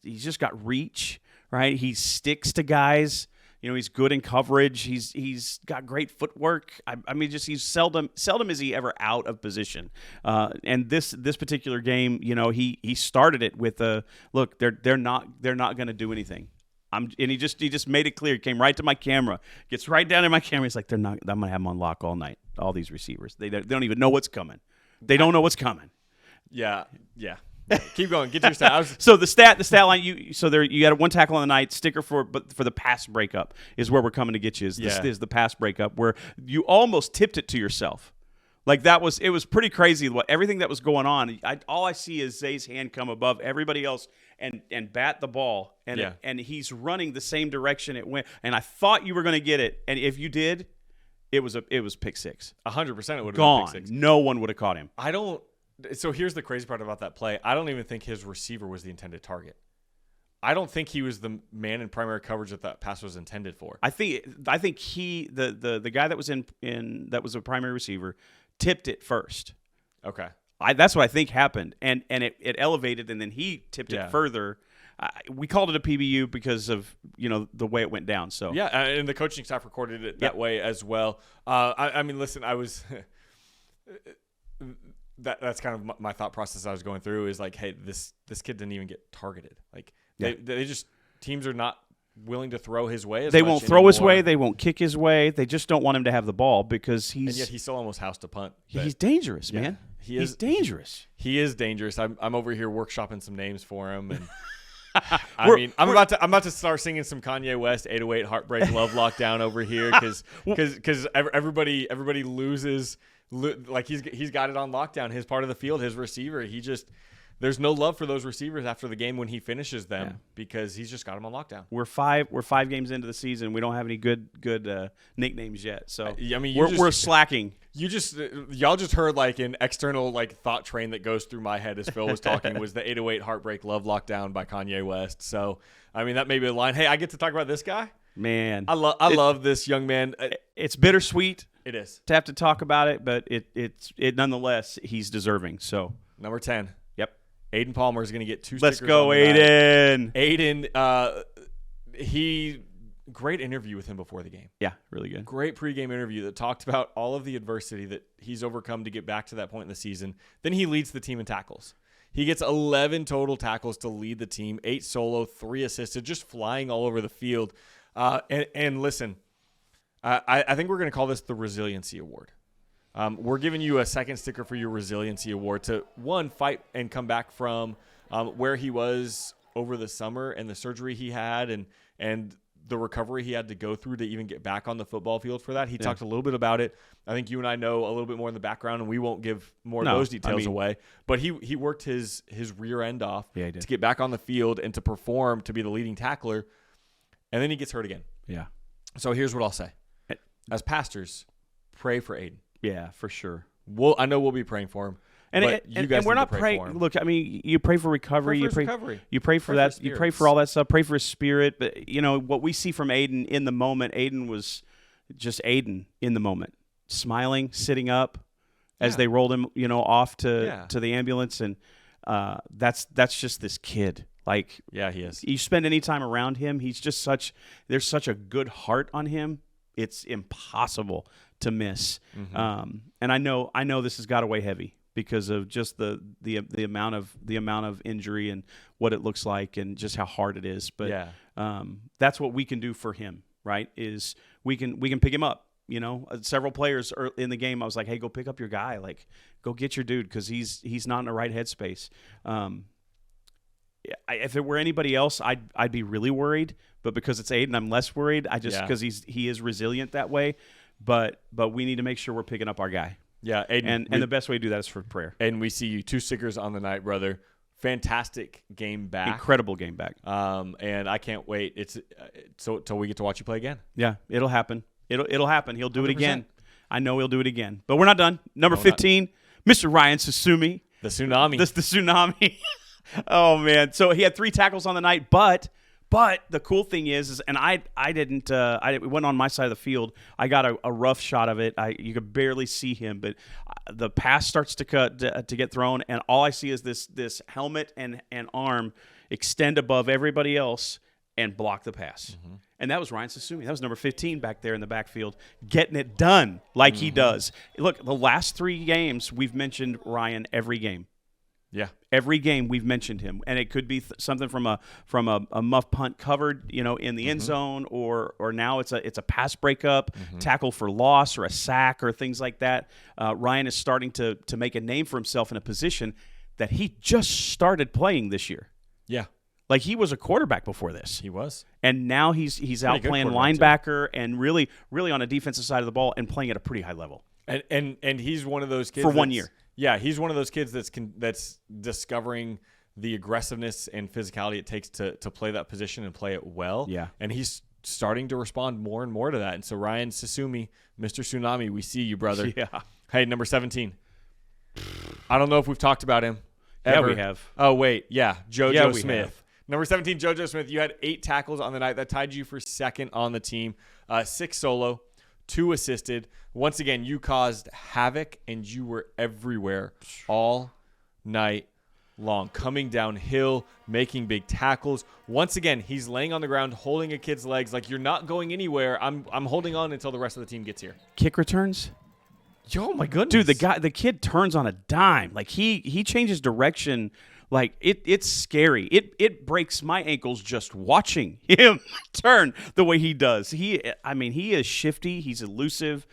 [SPEAKER 1] just got reach, right? He sticks to guys. He's good in coverage. He's got great footwork. I mean, just he's seldom is he ever out of position. And this particular game, he started it with a look. They're not going to do anything. And he just made it clear. He came right to my camera, gets right down to my camera. He's like, I'm going to have them on lock all night. All these receivers, they don't even know what's coming. They don't know what's coming.
[SPEAKER 2] Yeah. Keep going. Get to your stat.
[SPEAKER 1] So the stat line you got one tackle on the night, sticker for the pass breakup is where we're coming to get you. Is the pass breakup where you almost tipped it to yourself. Like it was pretty crazy everything that was going on. All I see is Zay's hand come above everybody else and bat the ball and he's running the same direction it went. And I thought you were going to get it, and if you did, it was pick six.
[SPEAKER 2] 100% it would have been
[SPEAKER 1] gone.
[SPEAKER 2] pick six.
[SPEAKER 1] No one would have caught him.
[SPEAKER 2] So here's the crazy part about that play. I don't even think his receiver was the intended target. I don't think he was the man in primary coverage that pass was intended for.
[SPEAKER 1] I think the guy that was that was a primary receiver tipped it first.
[SPEAKER 2] Okay.
[SPEAKER 1] That's what I think happened, and it elevated, and then he tipped it further. We called it a PBU because of the way it went down. So
[SPEAKER 2] yeah, and the coaching staff recorded it that way as well. I mean, listen, I was that's kind of my thought process I was going through is like, hey, this kid didn't even get targeted. Like they just teams are not willing to throw his way.
[SPEAKER 1] They won't throw his way. They won't kick his way. They just don't want him to have the ball because
[SPEAKER 2] and yet he still almost housed a punt.
[SPEAKER 1] He's dangerous, man. He's dangerous.
[SPEAKER 2] He is dangerous. I'm over here workshopping some names for him, and I'm about to start singing some Kanye West 808 Heartbreak Love Lockdown over here because everybody loses. Like he's got it on lockdown. His part of the field, his receiver. There's no love for those receivers after the game when he finishes them because he's just got them on lockdown.
[SPEAKER 1] We're 5 games into the season. We don't have any good nicknames yet. So
[SPEAKER 2] I mean,
[SPEAKER 1] we're slacking.
[SPEAKER 2] Y'all just heard like an external like thought train that goes through my head as Phil was talking was the 808 Heartbreak Love Lockdown by Kanye West. So I mean that may be a line. Hey, I get to talk about this guy.
[SPEAKER 1] Man,
[SPEAKER 2] I love this young man.
[SPEAKER 1] It's bittersweet.
[SPEAKER 2] It is
[SPEAKER 1] to have to talk about it, but it nonetheless he's deserving. So
[SPEAKER 2] number 10.
[SPEAKER 1] Yep.
[SPEAKER 2] Aiden Palmer is going to get 2
[SPEAKER 1] Let's
[SPEAKER 2] stickers.
[SPEAKER 1] Go, Aiden.
[SPEAKER 2] Aiden, great interview with him before the game.
[SPEAKER 1] Yeah, really good.
[SPEAKER 2] Great pregame interview that talked about all of the adversity that he's overcome to get back to that point in the season. Then he leads the team in tackles. He gets 11 total tackles to lead the team, 8 solo, 3 assisted, just flying all over the field. And listen, I think we're going to call this the Resiliency Award. We're giving you a second sticker for your Resiliency Award to, one, fight and come back from where he was over the summer and the surgery he had and the recovery he had to go through to even get back on the football field for that. He talked a little bit about it. I think you and I know a little bit more in the background, and we won't give more of those details away. But he worked his rear end off to get back on the field and to perform to be the leading tackler, and then he gets hurt again.
[SPEAKER 1] Yeah.
[SPEAKER 2] So here's what I'll say. As pastors, pray for Aiden.
[SPEAKER 1] Yeah, for sure.
[SPEAKER 2] I know we'll be praying for him.
[SPEAKER 1] And
[SPEAKER 2] you guys
[SPEAKER 1] we're not
[SPEAKER 2] praying.
[SPEAKER 1] Look, I mean, you pray for recovery. You pray for that. You pray for all that stuff. Pray for his spirit. But what we see from Aiden in the moment. Aiden was just Aiden in the moment, smiling, sitting up as they rolled him, off to the ambulance, and that's just this kid. Like,
[SPEAKER 2] yeah, he is.
[SPEAKER 1] You spend any time around him, he's just there's such a good heart on him. It's impossible to miss. Mm-hmm. And I know this has got away heavy because of just the amount of injury and what it looks like and just how hard it is. But that's what we can do for him, right? Is we can pick him up. Several players in the game, I was like, hey, go pick up your guy. Like, go get your dude because he's not in the right headspace. If it were anybody else, I'd be really worried. But because it's Aiden, I'm less worried. Because he is resilient that way. But we need to make sure we're picking up our guy.
[SPEAKER 2] Yeah, Aiden,
[SPEAKER 1] and the best way to do that is for prayer.
[SPEAKER 2] And we see you 2 stickers on the night, brother. Fantastic game back.
[SPEAKER 1] Incredible game back.
[SPEAKER 2] And I can't wait. It's till we get to watch you play again.
[SPEAKER 1] Yeah, it'll happen. It'll happen. He'll do 100%. It again. I know he'll do it again. But we're not done. Number 15, Mr. Ryan Susumi.
[SPEAKER 2] The Tsunami.
[SPEAKER 1] The Tsunami. Oh man! So he had 3 tackles on the night, but the cool thing is and I went on my side of the field. I got a rough shot of it. You could barely see him, but the pass starts to get thrown, and all I see is this helmet and arm extend above everybody else and block the pass. Mm-hmm. And that was Ryan Susumi. That was number 15 back there in the backfield, getting it done like he does. Look, the last 3 games we've mentioned Ryan every game.
[SPEAKER 2] Yeah,
[SPEAKER 1] every game we've mentioned him, and it could be something from a muff punt covered, in the end zone, or now it's a pass breakup, tackle for loss, or a sack, or things like that. Ryan is starting to make a name for himself in a position that he just started playing this year.
[SPEAKER 2] Yeah,
[SPEAKER 1] Like he was a quarterback before this.
[SPEAKER 2] he was.
[SPEAKER 1] And now he's out
[SPEAKER 2] good
[SPEAKER 1] playing
[SPEAKER 2] quarterback,
[SPEAKER 1] linebacker and really on a defensive side of the ball and playing at a pretty high level.
[SPEAKER 2] And he's one of those kids
[SPEAKER 1] For 1
[SPEAKER 2] that's-
[SPEAKER 1] year.
[SPEAKER 2] Yeah, he's one of those kids that's discovering the aggressiveness and physicality it takes to play that position and play it well.
[SPEAKER 1] Yeah.
[SPEAKER 2] And he's starting to respond more and more to that. And so Ryan Sasumi, Mr. Tsunami, we see you, brother.
[SPEAKER 1] Yeah.
[SPEAKER 2] Hey, number 17. I don't know if we've talked about him.
[SPEAKER 1] Yeah,
[SPEAKER 2] Ever.
[SPEAKER 1] we have.
[SPEAKER 2] Oh, wait. Yeah. JoJo
[SPEAKER 1] Yeah, we
[SPEAKER 2] Smith.
[SPEAKER 1] have.
[SPEAKER 2] Number 17, JoJo Smith. You had 8 tackles on the night. That tied you for second on the team. 6 solo, 2 assisted. Once again, you caused havoc, and you were everywhere all night long. Coming downhill, making big tackles. Once again, he's laying on the ground, holding a kid's legs like, you're not going anywhere. I'm holding on until the rest of the team gets here.
[SPEAKER 1] Kick returns.
[SPEAKER 2] Oh, my goodness.
[SPEAKER 1] Dude, the kid turns on a dime. Like he changes direction. Like it's scary. It breaks my ankles just watching him turn the way he does. He is shifty. He's elusive.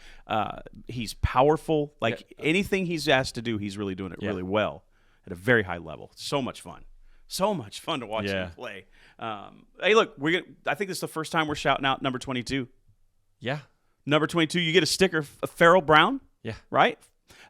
[SPEAKER 1] He's powerful. Like anything he's asked to do, he's really doing it really well at a very high level. So much fun. So much fun to watch him play. Hey, look, I think this is the first time we're shouting out number 22.
[SPEAKER 2] Yeah.
[SPEAKER 1] Number 22, you get a sticker, Farrell Brown.
[SPEAKER 2] Yeah.
[SPEAKER 1] Right?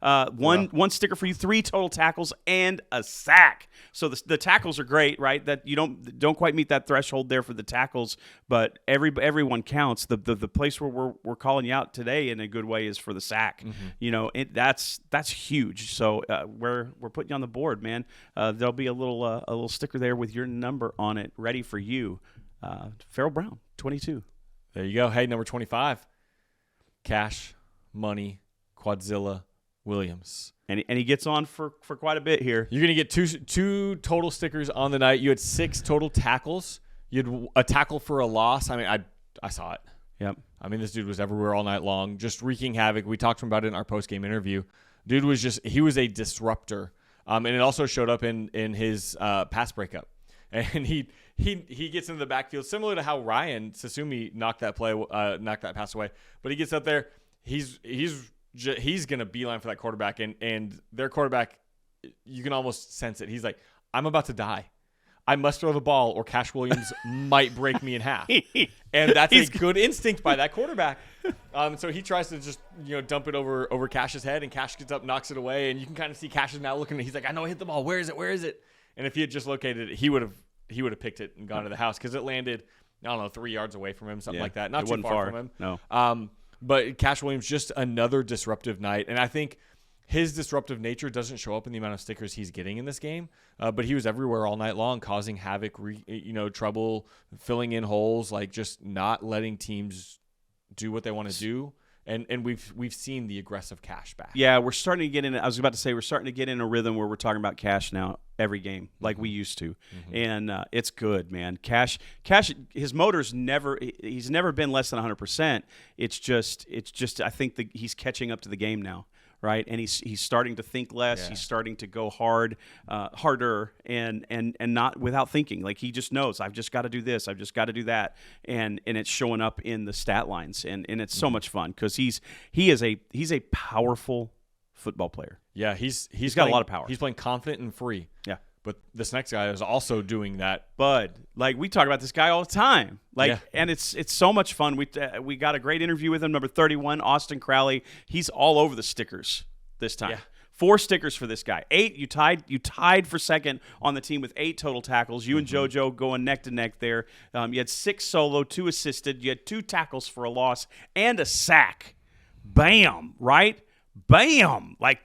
[SPEAKER 1] One sticker for you, 3 total tackles and a sack. So the tackles are great, right? That you don't quite meet that threshold there for the tackles, but everyone counts. The place where we're calling you out today in a good way is for the sack.
[SPEAKER 2] Mm-hmm.
[SPEAKER 1] You know, that's huge. So we're putting you on the board, man. There'll be a little sticker there with your number on it, ready for you. Farrell Brown, 22.
[SPEAKER 2] There you go. Hey, number 25, Cash Money Quadzilla Williams.
[SPEAKER 1] And he gets on for quite a bit here.
[SPEAKER 2] You're going to get two total stickers on the night. You had 6 total tackles. You had a tackle for a loss. I mean, I saw it.
[SPEAKER 1] Yep.
[SPEAKER 2] I mean, this dude was everywhere all night long, just wreaking havoc. We talked about it in our post-game interview. Dude he was a disruptor. And it also showed up in his pass breakup. And he gets into the backfield, similar to how Ryan Sasumi knocked that pass away. But he gets up there. He's going to beeline for that quarterback, and their quarterback, you can almost sense it. He's like, I'm about to die. I must throw the ball or Cash Williams might break me in half. And that's a good instinct by that quarterback. So he tries to just dump it over Cash's head, and Cash gets up, knocks it away, and you can kind of see Cash is now looking. He's like, I know I hit the ball. Where is it? And if he had just located it, he would have picked it and gone to the house because it landed, I don't know, 3 yards away from him, something like that. Not too far from him.
[SPEAKER 1] No.
[SPEAKER 2] But Cash Williams, just another disruptive night. And I think his disruptive nature doesn't show up in the amount of stickers he's getting in this game. But he was everywhere all night long, causing havoc, trouble, filling in holes, like just not letting teams do what they want to do. And we've seen the aggressive Cash back.
[SPEAKER 1] Yeah, we're starting to get in. I was about to say we're starting to get in a rhythm where we're talking about Cash now every game, like we used to, and it's good, man. Cash, his motor's he's never been less than 100%. It's just I think he's catching up to the game now, right? And he's starting to think less. Yeah. He's starting to go harder, and not without thinking. Like he just knows, I've just got to do this, I've just got to do that, and it's showing up in the stat lines, and it's so much fun because he's a powerful football player.
[SPEAKER 2] Yeah, he's
[SPEAKER 1] got a lot of power.
[SPEAKER 2] He's playing confident and free.
[SPEAKER 1] Yeah.
[SPEAKER 2] But this next guy is also doing that.
[SPEAKER 1] Bud, like we talk about this guy all the time. And it's so much fun. We got a great interview with him, number 31, Austin Crowley. He's all over the stickers this time. Yeah. 4 stickers for this guy. 8, you tied for second on the team with 8 total tackles. You and JoJo going neck to neck there. You had 6 solo, 2 assisted. You had 2 tackles for a loss and a sack. Bam, right? Bam. Like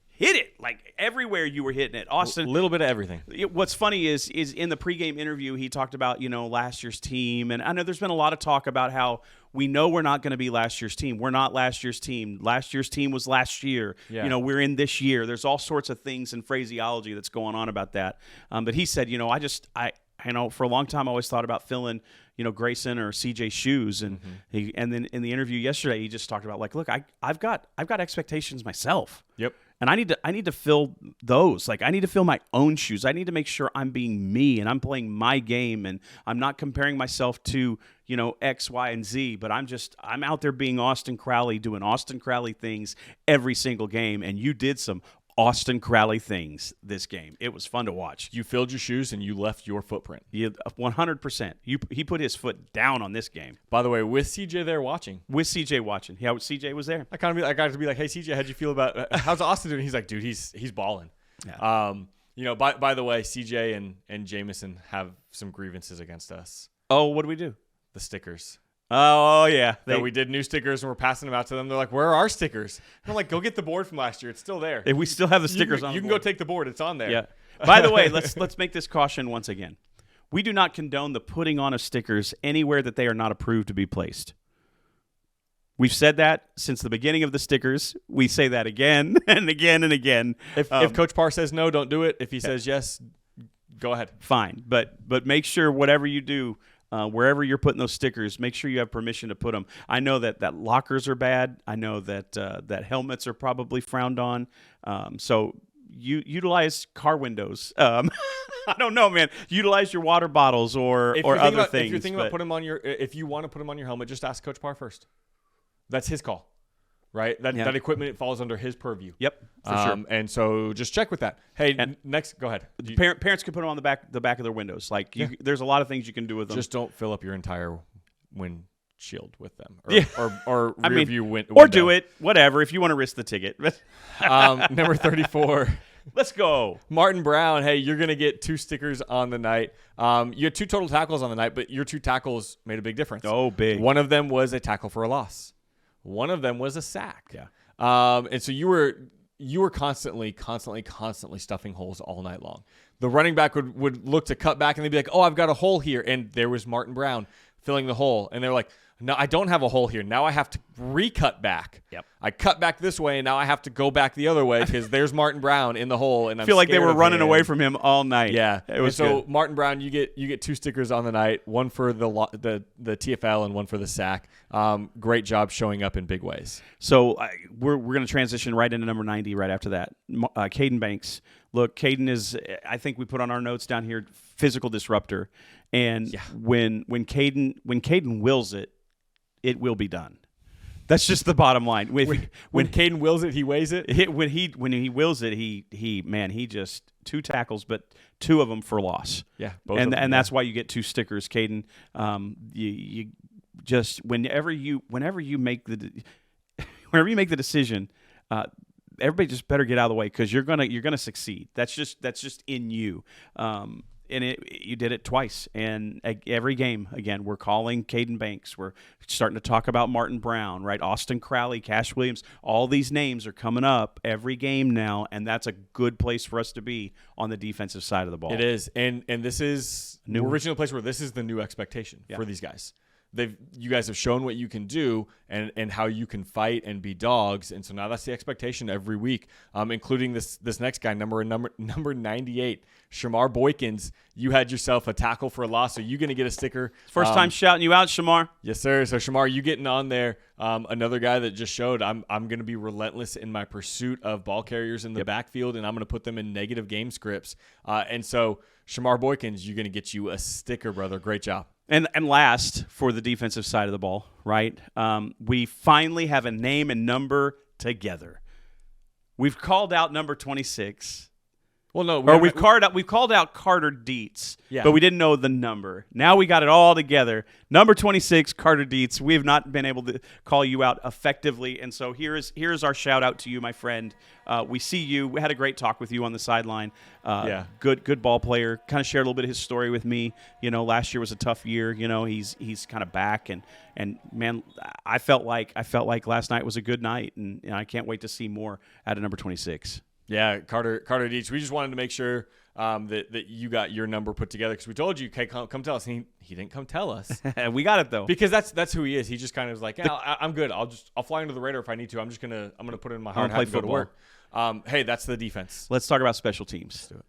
[SPEAKER 1] hit it. Like everywhere you were hitting it. Austin.
[SPEAKER 2] A little bit of everything.
[SPEAKER 1] What's funny is in the pregame interview, he talked about, last year's team. And I know there's been a lot of talk about how we know we're not going to be last year's team. We're not last year's team. Last year's team was last year. Yeah. We're in this year. There's all sorts of things and phraseology that's going on about that. But he said, I for a long time I always thought about filling, Grayson or CJ's shoes, and and then in the interview yesterday he just talked about like, look, I've got expectations myself.
[SPEAKER 2] Yep.
[SPEAKER 1] And I need to fill those. Like I need to fill my own shoes. I need to make sure I'm being me and I'm playing my game and I'm not comparing myself to, X, Y, and Z, but I'm out there being Austin Crowley, doing Austin Crowley things every single game, and you did some Austin Crowley things this game. It was fun to watch.
[SPEAKER 2] You filled your shoes and you left your footprint.
[SPEAKER 1] 100%. He put his foot down on this game.
[SPEAKER 2] By the way, with CJ there watching.
[SPEAKER 1] With CJ watching. Yeah, CJ was there.
[SPEAKER 2] I got to be like, hey, CJ, how'd you feel about how's Austin doing? He's like, dude, he's balling.
[SPEAKER 1] Yeah.
[SPEAKER 2] By the way, CJ and Jameson have some grievances against us.
[SPEAKER 1] Oh, what do we do?
[SPEAKER 2] The stickers.
[SPEAKER 1] Oh, yeah.
[SPEAKER 2] We did new stickers and we're passing them out to them. They're like, where are our stickers? I'm like, go get the board from last year. It's still there.
[SPEAKER 1] We still have the stickers on.
[SPEAKER 2] You can go take the board. It's on there.
[SPEAKER 1] Yeah. By the way, let's make this caution once again. We do not condone the putting on of stickers anywhere that they are not approved to be placed. We've said that since the beginning of the stickers. We say that again and again and again.
[SPEAKER 2] If Coach Parr says no, don't do it. If he says yes, go ahead.
[SPEAKER 1] Fine. But make sure whatever you do, wherever you're putting those stickers, make sure you have permission to put them. I know that lockers are bad. I know that helmets are probably frowned on. So you utilize car windows. I don't know, man. Utilize your water bottles or other things.
[SPEAKER 2] If you're thinking about putting them on if you want to put them on your helmet, just ask Coach Parr first. That's his call, right? That equipment falls under his purview.
[SPEAKER 1] Yep, for sure.
[SPEAKER 2] And so just check with that. Hey, next, go ahead.
[SPEAKER 1] Parents can put them on the back of their windows. There's a lot of things you can do with them.
[SPEAKER 2] Just don't fill up your entire windshield with them, or
[SPEAKER 1] I
[SPEAKER 2] rear
[SPEAKER 1] mean,
[SPEAKER 2] view window.
[SPEAKER 1] Or do it, whatever, if you want to risk the ticket.
[SPEAKER 2] Number 34.
[SPEAKER 1] Let's go.
[SPEAKER 2] Martin Brown, hey, you're going to get 2 stickers on the night. You had 2 total tackles on the night, but your 2 tackles made a big difference.
[SPEAKER 1] Oh, big.
[SPEAKER 2] One of them was a tackle for a loss. One of them was a sack.
[SPEAKER 1] Yeah.
[SPEAKER 2] And so you were constantly stuffing holes all night long. The running back would look to cut back and they'd be like, oh, I've got a hole here. And there was Martin Brown filling the hole. And they're like, no, I don't have a hole here. Now I have to recut back.
[SPEAKER 1] Yep.
[SPEAKER 2] I cut back this way and now I have to go back the other way because there's Martin Brown in the hole. And
[SPEAKER 1] I feel like they were running away from him all night.
[SPEAKER 2] Yeah.
[SPEAKER 1] It was
[SPEAKER 2] so
[SPEAKER 1] good.
[SPEAKER 2] Martin Brown, you get 2 stickers on the night, one for the TFL and one for the sack. Great job showing up in big ways.
[SPEAKER 1] So we're going to transition right into number 90 right after that. Caden Banks. Look, Caden is, I think we put on our notes down here, physical disruptor. And when Caden wills it, it will be done. That's just the bottom line.
[SPEAKER 2] When Caden wills it, he weighs it.
[SPEAKER 1] When he wills it, he just 2 tackles, but 2 of them for loss.
[SPEAKER 2] Yeah,
[SPEAKER 1] and that's why you get 2 stickers, Caden. You just whenever you make the decision, everybody just better get out of the way because you're gonna succeed. That's just in you. And you did it twice. And every game, again, we're calling Caden Banks. We're starting to talk about Martin Brown, right? Austin Crowley, Cash Williams. All these names are coming up every game now, and that's a good place for us to be on the defensive side of the ball.
[SPEAKER 2] It is. And this is we're reaching a place where this is the new expectation for these guys. You guys have shown what you can do and how you can fight and be dogs, and so now that's the expectation every week, including this next guy, number 98, Shamar Boykins. You had yourself a tackle for a loss, so you're going to get a sticker.
[SPEAKER 1] First time shouting you out, Shamar.
[SPEAKER 2] Yes, sir. So Shamar, you getting on there? Another guy that just showed I'm going to be relentless in my pursuit of ball carriers in the backfield, and I'm going to put them in negative game scripts. And so Shamar Boykins, you're going to get you a sticker, brother. Great job.
[SPEAKER 1] And last, for the defensive side of the ball, right? We finally have a name and number together. We've called out number 26.
[SPEAKER 2] Well, no,
[SPEAKER 1] we've called out Carter Dietz,
[SPEAKER 2] yeah,
[SPEAKER 1] but we didn't know the number. Now we got it all together. Number 26, Carter Dietz. We have not been able to call you out effectively, and so here's our shout out to you, my friend. We see you. We had a great talk with you on the sideline. Good ball player. Kind of shared a little bit of his story with me. You know, last year was a tough year. You know, he's kind of back, and man, I felt like last night was a good night, and I can't wait to see more out of number 26.
[SPEAKER 2] Yeah, Carter Dietz. We just wanted to make sure that you got your number put together because we told you, okay, come tell us. And he didn't come tell us.
[SPEAKER 1] We got it though
[SPEAKER 2] because that's who he is. He just kind of was like, yeah, I'm good. I'll fly under the radar if I need to. I'm gonna put it in my heart.
[SPEAKER 1] Play
[SPEAKER 2] to go to work. Hey, that's the defense.
[SPEAKER 1] Let's talk about special teams.
[SPEAKER 2] Let's do it.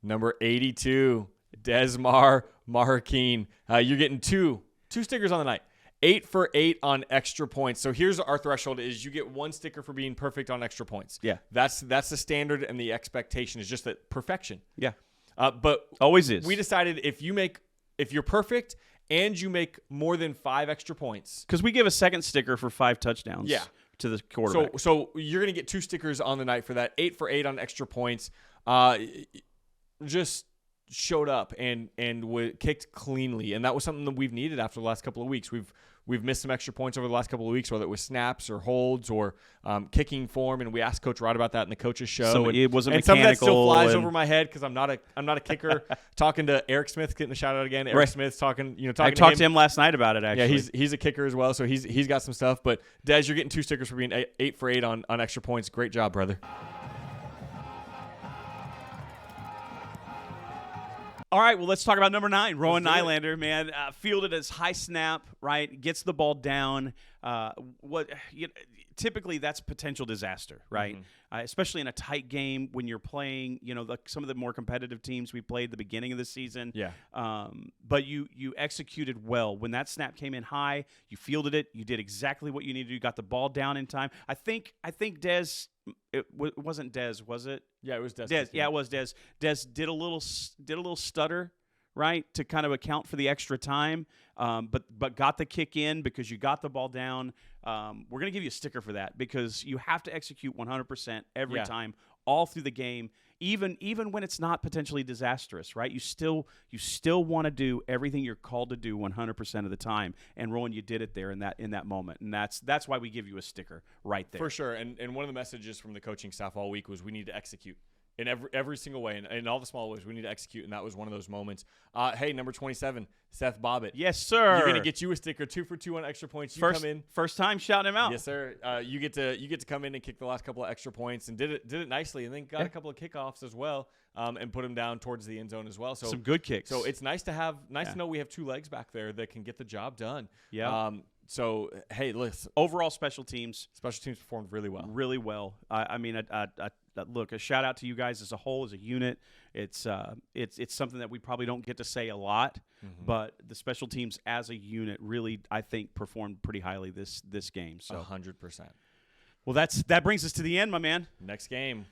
[SPEAKER 2] Number 82, Desmar Marroquin. You're getting two stickers on the night. 8 for 8 on extra points. So here's our threshold: is you get 1 sticker for being perfect on extra points.
[SPEAKER 1] Yeah,
[SPEAKER 2] that's the standard, and the expectation is just that perfection.
[SPEAKER 1] Yeah,
[SPEAKER 2] but
[SPEAKER 1] always is.
[SPEAKER 2] We decided if you're perfect and you make more than 5 extra points.
[SPEAKER 1] Because we give a second sticker for 5 touchdowns.
[SPEAKER 2] Yeah.
[SPEAKER 1] To the quarterback.
[SPEAKER 2] So you're going to get 2 stickers on the night for that. 8 for 8 on extra points. Just showed up and kicked cleanly, and that was something that we've needed after the last couple of weeks. We've missed some extra points over the last couple of weeks, whether it was snaps or holds or kicking form, and we asked Coach Wright about that in the coaches show.
[SPEAKER 1] So it wasn't
[SPEAKER 2] and some of that
[SPEAKER 1] mechanical.
[SPEAKER 2] still flies over my head because I'm not a kicker. Talking to Eric Smith, getting a shout out again. Eric
[SPEAKER 1] Right.
[SPEAKER 2] Smith's talking
[SPEAKER 1] I talked to him last night about it. Actually,
[SPEAKER 2] Yeah, he's a kicker as well, so he's got some stuff. But Des, you're getting 2 stickers for being 8 for 8 on extra points. Great job, brother.
[SPEAKER 1] All right, well, let's talk about number 9, Rowan
[SPEAKER 2] Let's do it.
[SPEAKER 1] Nylander, man. Fielded as high snap, right? Gets the ball down. Typically, that's potential disaster, right? Especially in a tight game when you're playing, some of the more competitive teams we played at the beginning of the season.
[SPEAKER 2] Yeah.
[SPEAKER 1] But you executed well. When that snap came in high, you fielded it. You did exactly what you needed to do. You got the ball down in time. I think Dez. It wasn't Dez, was it?
[SPEAKER 2] Yeah, it was Des.
[SPEAKER 1] Dez, yeah, it was Dez. Dez did a little stutter, right, to kind of account for the extra time, but got the kick in because you got the ball down. We're gonna give you a sticker for that because you have to execute 100% every time, all through the game, even when it's not potentially disastrous, right? You still want to do everything you're called to do 100% of the time. And Rowan, you did it there in that moment, and that's why we give you a sticker right there
[SPEAKER 2] For sure. And one of the messages from the coaching staff all week was we need to execute in every single way, and in all the small ways we need to execute, and that was one of those moments. Hey, number 27, Seth Bobbitt.
[SPEAKER 1] Yes, sir.
[SPEAKER 2] You're gonna get you a sticker, 2 for 2 on extra points. You come in
[SPEAKER 1] First time shouting him out.
[SPEAKER 2] Yes, sir. You get to come in and kick the last couple of extra points, and did it nicely, and then got a couple of kickoffs as well, and put them down towards the end zone as well. So
[SPEAKER 1] some good kicks.
[SPEAKER 2] So it's nice to know we have 2 legs back there that can get the job done.
[SPEAKER 1] Yeah.
[SPEAKER 2] So hey, listen.
[SPEAKER 1] Overall, special teams
[SPEAKER 2] performed really well.
[SPEAKER 1] Really well. Look, a shout out to you guys as a whole, as a unit. It's something that we probably don't get to say a lot, but the special teams as a unit really, I think, performed pretty highly this game. So
[SPEAKER 2] 100%.
[SPEAKER 1] Well, that brings us to the end, my man.
[SPEAKER 2] Next game,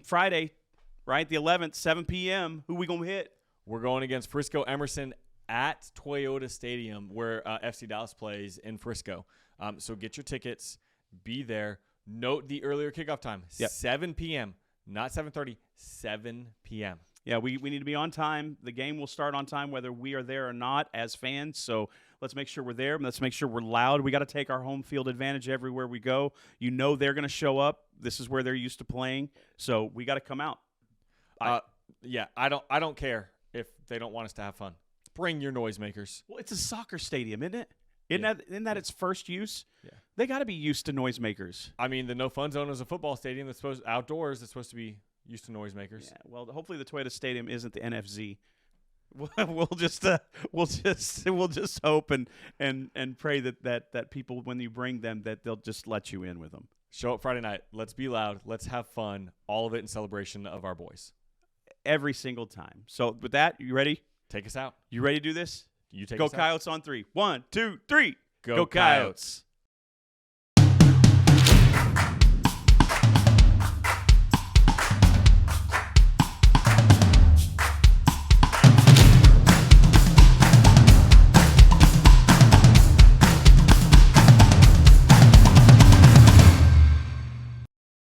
[SPEAKER 1] Friday, right? The 11th, 7 p.m. Who we gonna hit?
[SPEAKER 2] We're going against Frisco Emerson at Coyote Stadium, where FC Dallas plays in Frisco. So get your tickets. Be there. Note the earlier kickoff time, 7 p.m., not 7:30, 7 p.m.
[SPEAKER 1] Yeah, we need to be on time. The game will start on time whether we are there or not as fans. So let's make sure we're there. Let's make sure we're loud. We got to take our home field advantage everywhere we go. They're going to show up. This is where they're used to playing. So we got to come out.
[SPEAKER 2] I don't care if they don't want us to have fun. Bring your noisemakers.
[SPEAKER 1] Well, it's a soccer stadium, isn't it? Isn't that its first use?
[SPEAKER 2] Yeah.
[SPEAKER 1] They got to be used to noisemakers.
[SPEAKER 2] I mean, the No Fun Zone is a football stadium that's outdoors. It's supposed to be used to noisemakers.
[SPEAKER 1] Yeah, well, hopefully the Toyota Stadium isn't the NFZ. We'll just hope and pray that people, when you bring them, that they'll just let you in with them.
[SPEAKER 2] Show up Friday night. Let's be loud. Let's have fun. All of it in celebration of our boys.
[SPEAKER 1] Every single time. So with that, you ready?
[SPEAKER 2] Take us out.
[SPEAKER 1] You ready to do this?
[SPEAKER 2] You take
[SPEAKER 1] Go
[SPEAKER 2] us out.
[SPEAKER 1] Coyotes on 3. 1, 2, 3.
[SPEAKER 2] Go Coyotes.